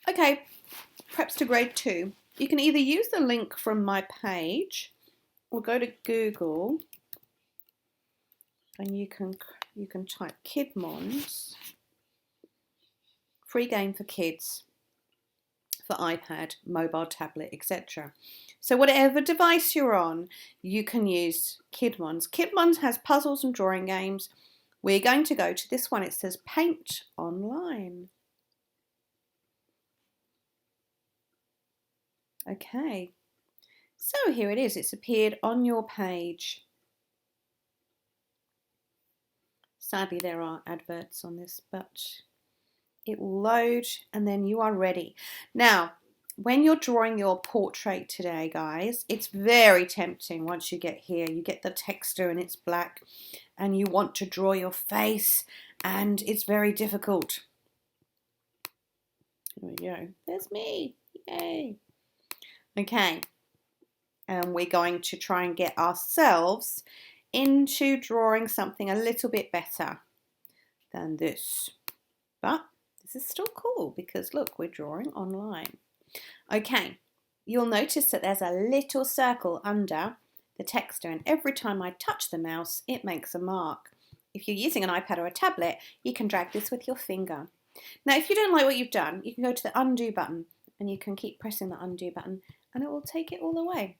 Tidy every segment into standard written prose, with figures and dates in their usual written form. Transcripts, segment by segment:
Okay, preps to grade 2. You can either use the link from my page or go to Google and you can type Kidmons, free game for kids for iPad, mobile, tablet, etc. So whatever device you're on, you can use Kidmons. Kidmons has puzzles and drawing games. We're going to go to this one. It says Paint Online. Okay, so here it is. It's appeared on your page. Sadly, there are adverts on this, but it will load and then you are ready. Now, when you're drawing your portrait today, guys, it's very tempting once you get here. You get the texture and it's black and you want to draw your face and it's very difficult. Here we go. There's me. Yay. Okay. And we're going to try and get ourselves into drawing something a little bit better than this. But this is still cool because look, we're drawing online. Okay, you'll notice that there's a little circle under the texture and every time I touch the mouse, it makes a mark. If you're using an iPad or a tablet, you can drag this with your finger. Now, if you don't like what you've done, you can go to the undo button and you can keep pressing the undo button and it will take it all away.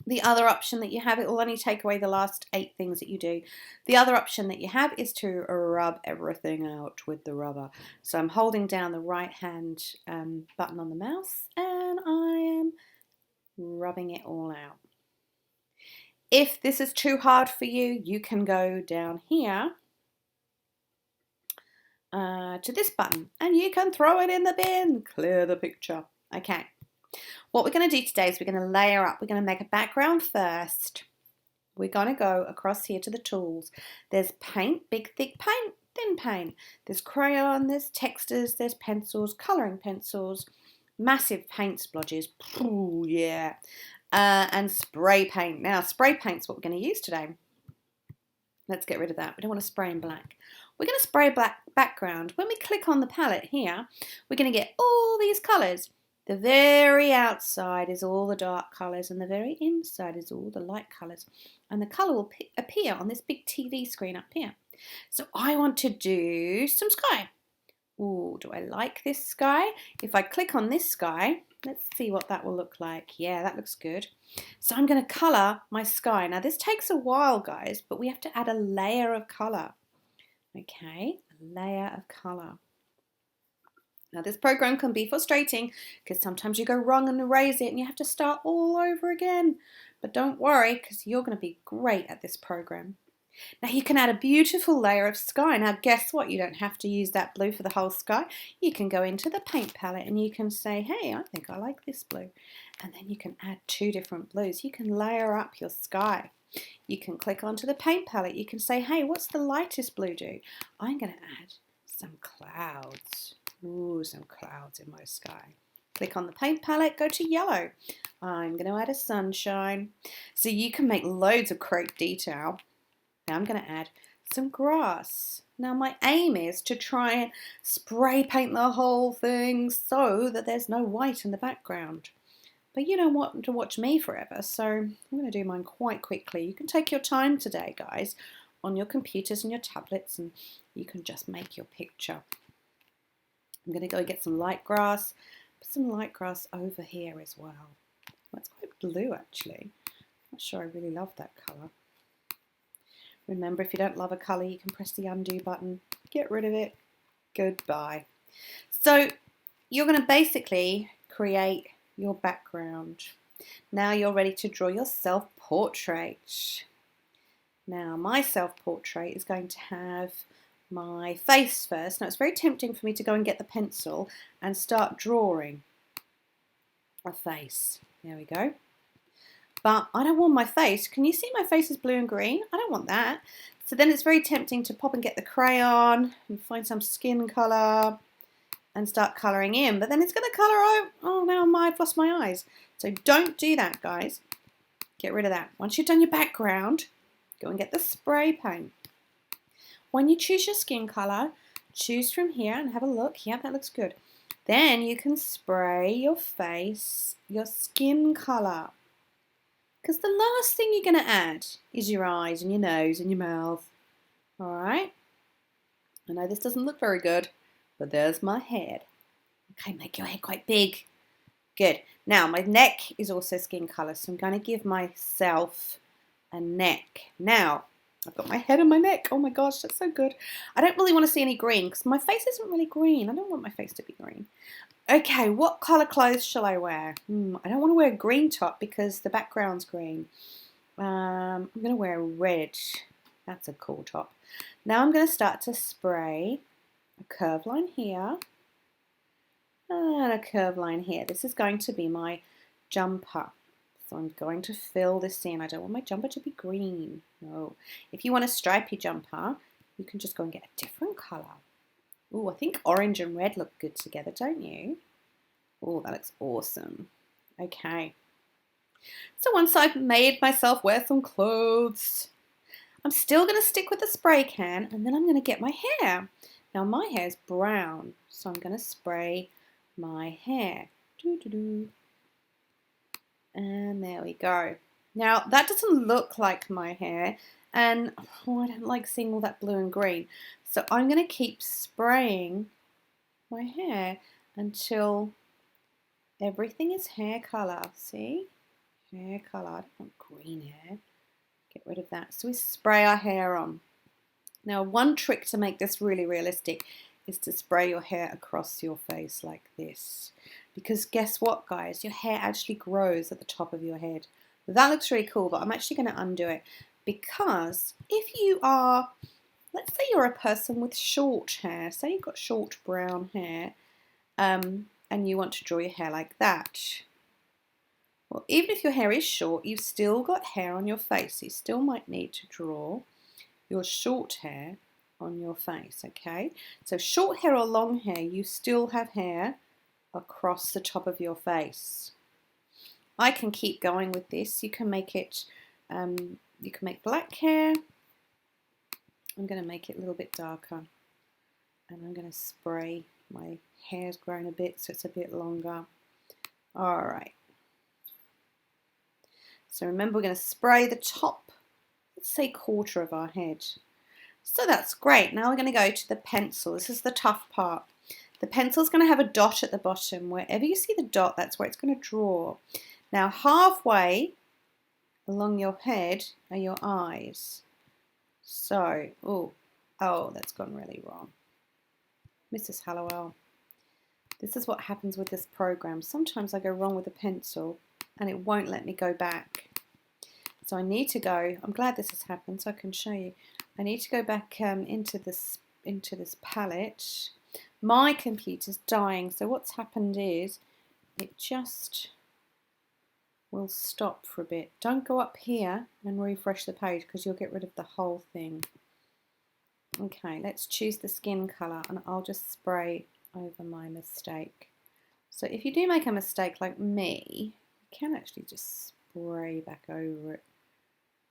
The other option that you have, it will only take away the last 8 things that you do. The other option that you have is to rub everything out with the rubber. So I'm holding down the right hand button on the mouse and I am rubbing it all out. If this is too hard for you, you can go down here to this button and you can throw it in the bin, clear the picture. Okay. What we're going to do today is we're going to layer up. We're going to make a background first. We're going to go across here to the tools. There's paint, big thick paint, thin paint. There's crayon, there's textures, there's pencils, colouring pencils, massive paint splodges. Ooh, yeah. And spray paint. Now, spray paint's what we're going to use today. Let's get rid of that. We don't want to spray in black. We're going to spray black background. When we click on the palette here, we're going to get all these colours. The very outside is all the dark colours and the very inside is all the light colours. And the colour will appear on this big TV screen up here. So I want to do some sky. Ooh, do I like this sky? If I click on this sky, let's see what that will look like. Yeah, that looks good. So I'm going to colour my sky. Now this takes a while, guys, but we have to add a layer of colour. Okay, a layer of colour. Now this program can be frustrating because sometimes you go wrong and erase it and you have to start all over again. But don't worry because you're going to be great at this program. Now you can add a beautiful layer of sky. Now guess what? You don't have to use that blue for the whole sky. You can go into the paint palette and you can say, hey, I think I like this blue. And then you can add 2 different blues. You can layer up your sky. You can click onto the paint palette. You can say, hey, what's the lightest blue do? I'm going to add some clouds. Ooh, some clouds in my sky. Click on the paint palette, go to yellow. I'm going to add a sunshine. So you can make loads of great detail. Now I'm going to add some grass. Now my aim is to try and spray paint the whole thing so that there's no white in the background. But you don't want to watch me forever, so I'm going to do mine quite quickly. You can take your time today, guys, on your computers and your tablets, and you can just make your picture. I'm going to go get some light grass. Put some light grass over here as well. That's quite blue, actually. Not sure I really love that colour. Remember, if you don't love a colour, you can press the undo button. Get rid of it. Goodbye. So you're going to basically create your background. Now you're ready to draw your self-portrait. Now my self-portrait is going to have my face first. Now it's very tempting for me to go and get the pencil and start drawing a face. There we go. But I don't want my face. Can you see my face is blue and green? I don't want that. So then it's very tempting to pop and get the crayon and find some skin colour and start colouring in. But then it's going to colour out. Oh, now I've lost my eyes. So don't do that, guys. Get rid of that. Once you've done your background, go and get the spray paint. When you choose your skin colour, choose from here and have a look. Yeah, that looks good. Then you can spray your face, your skin colour. Because the last thing you're going to add is your eyes and your nose and your mouth. Alright? I know this doesn't look very good, but there's my head. Okay, make your head quite big. Good. Now, my neck is also skin colour, so I'm going to give myself a neck. Now, I've got my head and my neck. Oh my gosh, that's so good. I don't really want to see any green because my face isn't really green. I don't want my face to be green. Okay, what colour clothes shall I wear? I don't want to wear a green top because the background's green. I'm going to wear red. That's a cool top. Now I'm going to start to spray a curve line here and a curve line here. This is going to be my jumper. So I'm going to fill this in. I don't want my jumper to be green. No. If you want a stripy jumper, you can just go and get a different colour. Oh, I think orange and red look good together, don't you? Oh, that looks awesome. Okay. So once I've made myself wear some clothes, I'm still going to stick with the spray can and then I'm going to get my hair. Now my hair is brown, so I'm going to spray my hair. And there we go. Now that doesn't look like my hair and I don't like seeing all that blue and green. So I'm going to keep spraying my hair until everything is hair colour. See? Hair colour. I don't want green hair. Get rid of that. So we spray our hair on. Now one trick to make this really realistic is to spray your hair across your face like this. Because guess what, guys? Your hair actually grows at the top of your head. That looks really cool, but I'm actually going to undo it. Because if you are, let's say you're a person with short hair. Say you've got short brown hair and you want to draw your hair like that. Well, even if your hair is short, you've still got hair on your face. You still might need to draw your short hair on your face, okay? So short hair or long hair, you still have hair across the top of your face. I can keep going with this. You can make it, you can make black hair. I'm going to make it a little bit darker. And I'm going to spray. My hair's grown a bit, so it's a bit longer. All right. So remember, we're going to spray the top, let's say quarter of our head. So that's great. Now we're going to go to the pencil. This is the tough part. The pencil's going to have a dot at the bottom. Wherever you see the dot, that's where it's going to draw. Now halfway along your head are your eyes. So, oh, that's gone really wrong. Mrs. Hallowell, this is what happens with this program. Sometimes I go wrong with the pencil and it won't let me go back. So I need to go, I'm glad this has happened so I can show you. I need to go back into this palette. My computer's dying, so what's happened is it just will stop for a bit. Don't go up here and refresh the page because you'll get rid of the whole thing. Okay, let's choose the skin colour and I'll just spray over my mistake. So if you do make a mistake like me, you can actually just spray back over it.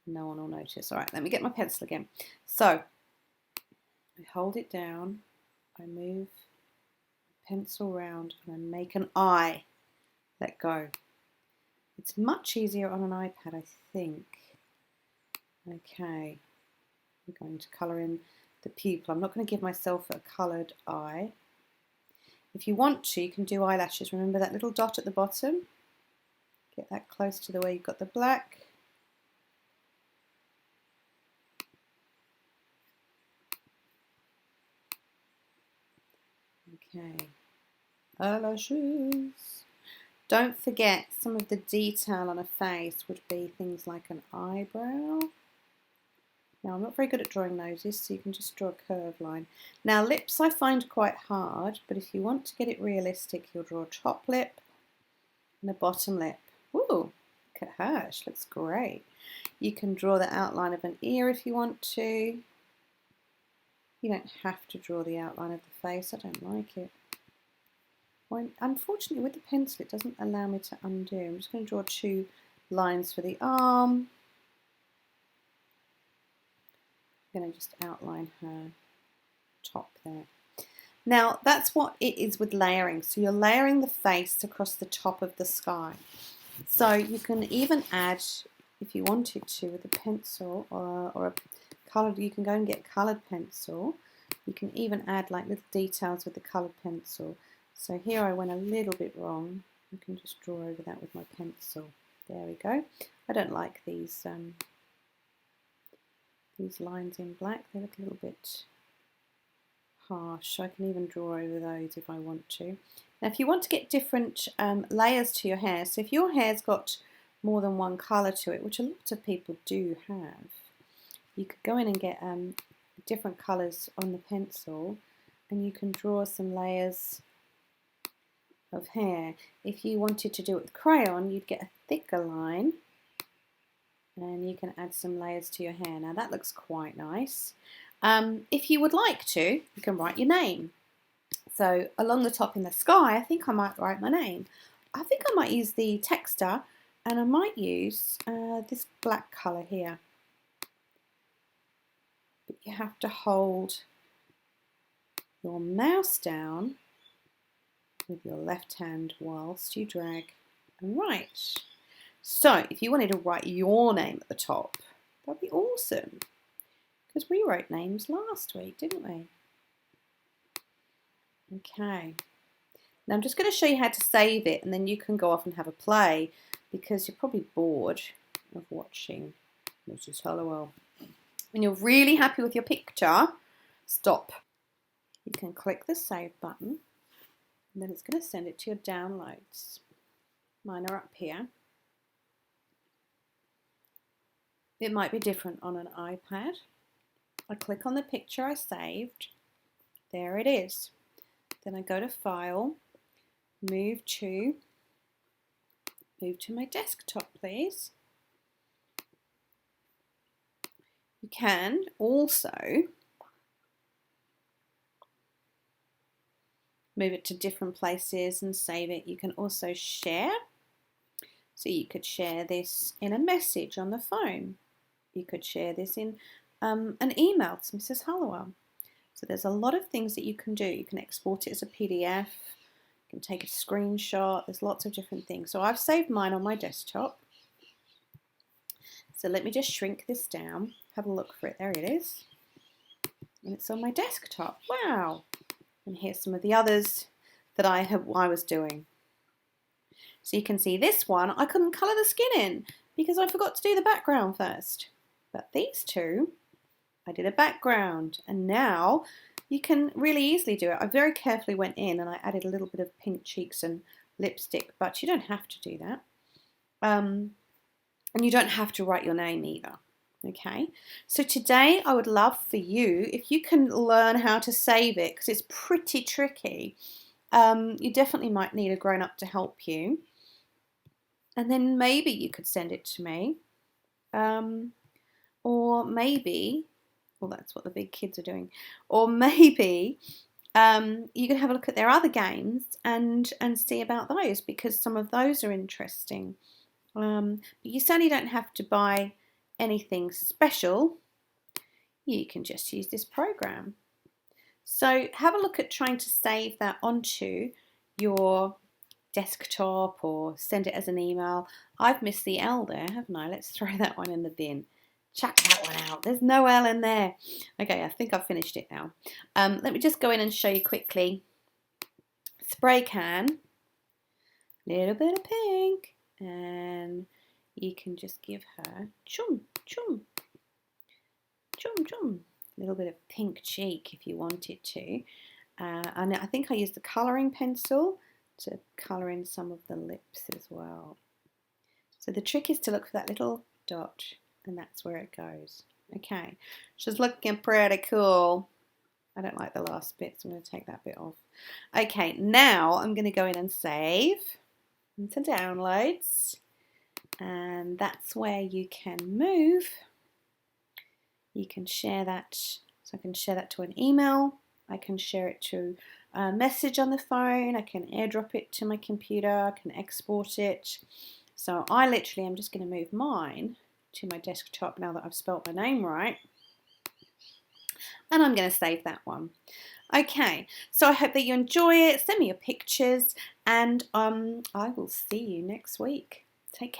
No one will notice. All right, let me get my pencil again. So I hold it down, I move the pencil round and I make an eye. Let go. It's much easier on an iPad, I think. Okay, I'm going to colour in the pupil. I'm not going to give myself a coloured eye. If you want to, you can do eyelashes. Remember that little dot at the bottom? Get that close to the way you've got the black. Okay, eyelashes. Don't forget, some of the detail on a face would be things like an eyebrow. Now, I'm not very good at drawing noses, so you can just draw a curved line. Now, lips I find quite hard, but if you want to get it realistic, you'll draw a top lip and a bottom lip. Ooh, look at her, she looks great. You can draw the outline of an ear if you want to. You don't have to draw the outline of the face, I don't like it. Unfortunately, with the pencil, it doesn't allow me to undo. I'm just going to draw 2 lines for the arm. I'm going to just outline her top there. Now that's what it is with layering. So you're layering the face across the top of the sky. So you can even add, if you wanted to, with a pencil or a coloured, you can go and get a coloured pencil. You can even add like little details with the coloured pencil. So here I went a little bit wrong. You can just draw over that with my pencil. There we go. I don't like these lines in black. They look a little bit harsh. I can even draw over those if I want to. Now if you want to get different layers to your hair, so if your hair's got more than one colour to it, which a lot of people do have, you could go in and get different colours on the pencil, and you can draw some layers of hair. If you wanted to do it with crayon, you'd get a thicker line and you can add some layers to your hair. Now that looks quite nice. If you would like to, you can write your name. So along the top in the sky, I think I might write my name. I think I might use the texter, and I might use this black colour here. But you have to hold your mouse down with your left hand whilst you drag and write. So if you wanted to write your name at the top, that'd be awesome, because we wrote names last week, didn't we? Okay, now I'm just going to show you how to save it, and then you can go off and have a play, because you're probably bored of watching Mrs. Hollowell. When you're really happy with your picture, stop. You can click the save button, and then it's going to send it to your downloads. Mine are up here. It might be different on an iPad. I click on the picture I saved. There it is. Then I go to File, move to my desktop, please. You can also move it to different places and save it. You can also share. So you could share this in a message on the phone. You could share this in an email to Mrs. Hollowell. So there's a lot of things that you can do. You can export it as a PDF. You can take a screenshot. There's lots of different things. So I've saved mine on my desktop. So let me just shrink this down. Have a look for it. There it is. And it's on my desktop. Wow. And here's some of the others that I was doing. So you can see this one, I couldn't colour the skin in because I forgot to do the background first. But these two, I did a background, and now you can really easily do it. I very carefully went in and I added a little bit of pink cheeks and lipstick, but you don't have to do that. And you don't have to write your name either. Okay, so today I would love for you, if you can learn how to save it, because it's pretty tricky. You definitely might need a grown-up to help you. And then maybe you could send it to me. Or maybe, well, that's what the big kids are doing. Or maybe you can have a look at their other games and see about those, because some of those are interesting. But you certainly don't have to buy anything special. You can just use this program. So have a look at trying to save that onto your desktop or send it as an email. I've missed the L there, haven't I? Let's throw that one in the bin. Chuck that one out. There's no L in there. Okay, I think I've finished it now. Let me just go in and show you quickly. Spray can, little bit of pink, and you can just give her chum, chum, chum, chum. A little bit of pink cheek if you wanted to. And I think I used the colouring pencil to colour in some of the lips as well. So the trick is to look for that little dot, and that's where it goes. Okay, she's looking pretty cool. I don't like the last bit, so I'm going to take that bit off. Okay, now I'm going to go in and save into downloads, and that's where you can move. You can share that, so I can share that to an email, I can share it to a message on the phone, I can airdrop it to my computer, I can export it. So I literally am just going to move mine to my desktop now that I've spelt my name right. And I'm going to save that one. Okay, so I hope that you enjoy it. Send me your pictures, and I will see you next week. Take care.